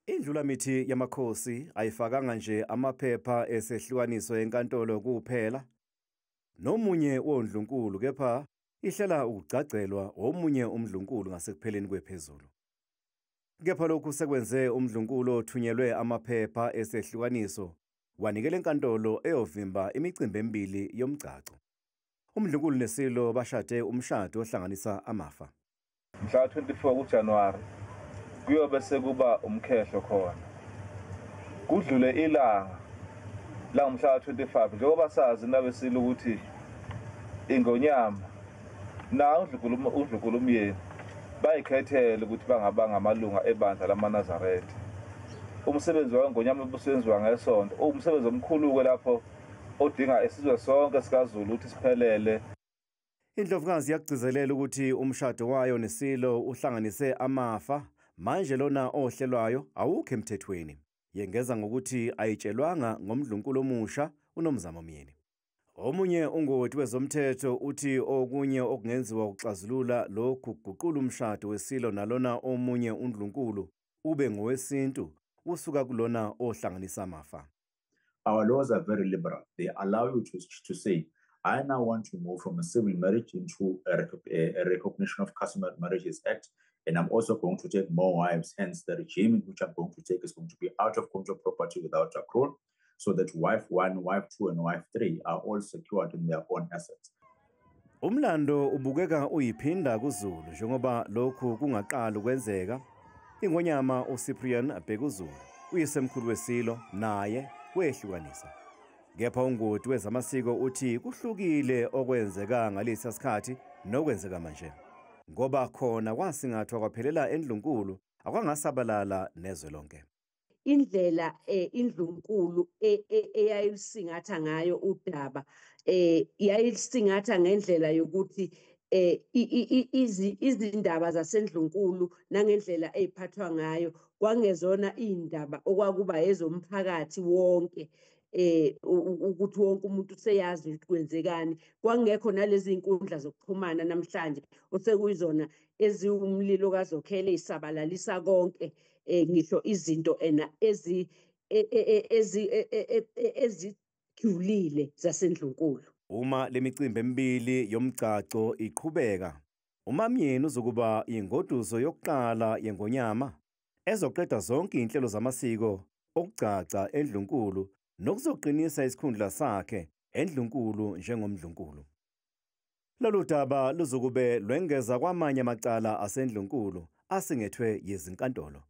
Indlulamithi yamakhosi ayifakanga nje amaphepha esehlukaniso enkantolo kuphela nomunye wondlunkulu kepha ihlela ukugcagelwa omunye umdlunkulu ngasekupheleni kwephezulu. Kepha lokhu sekwenze umdlunkulu othunyelwe amaphepha esehlukaniso wanikela enkantolo eyovimba imicimbi emibili yomgcaco. Umdlunkulu neSilo bashade umshado ohlanganisa amafa. Mhla 24 kuJanuwari kuyobe sekuba umkhehlo khona. Kudlule ilanga la mhla 25 njengoba sazi nabeSilo ukuthi ingonyama na uNdlunkulu umyeni bayikhethele ukuthi bangaba ngamalunga ebandla lamaNazaretha. Umsebenzi wangonyama obusenziwa ngesonto umsebenzi omkhulu lapho odinga isizwe sonke sikaZulu ukuthi siphelele. Indlovukazi yakugcizelela ukuthi umshado wayo neSilo uhlanganise amafa, manje lona ohlelwayo awukho emthethweni. Yengeza ngokuthi ayitshelwanga ngomdlunkulu omusha uNomzamo Myeni. Omunye ungoti wezomthetho uthi okunye okungenziwa ukuxazulula lokhu kuguqula umshado weSilo nalona omunye uNdlunkulu ube ngowesintu usuka kulona ohlanganisa amafa. Our laws are very liberal. They allow you to say, I now want to move from a civil marriage into a recognition of customary marriages act, and I'm also going to take more wives. Hence, the regime in which I'm going to take is going to be out of control property without accrual, so that wife 1, wife 2, and wife 3 are all secured in their own assets. Umlando ubukeka uyiphinda kuZulu njengoba lokhu kungaqala ukwenzeka. Ingonyama uCyprian Bhekuzulu uyisemkhulu weSilo naye wehlukanisa. Kepha ungoti wezamasiko uthi kuhlukile okwenzeka ngalesi sikhathi nokwenzeka manje. Ngoba khona kwasingathwa kwaphelela endlunkulu akwangasabalala nezwe lonke. Indlela indlunkulu eyayilisingatha ngayo udaba yayilisingatha ngendlela yokuthi izindaba zasendlunkulu nangendlela eziphathwa ngayo kwangezona indaba okwakuba ezomphakathi wonke. Ukuthi wonke umuntu seyazi ukuthi kwenzekani, kwangekho nalezi inkundla zokuxhumana namhlanje osekuyizona eziwumlilo kaZokhele isabalalisa konke, ngisho izinto ezijulile zasendlunkulu. Uma lemicimbi emibili yomgcaco iqhubeka, uMamyeni uzokuba ingoduso yokuqala yengonyama ezoqeda zonke inhlelo zamasiko okugcaca endlunkulu nokuzoqinisa isikhundla sakhe endlunkulu njengomdlunkulu. Lolu daba luzokube lwengeza kwamanye amacala asendlunkulu asingethwe yizinkantolo.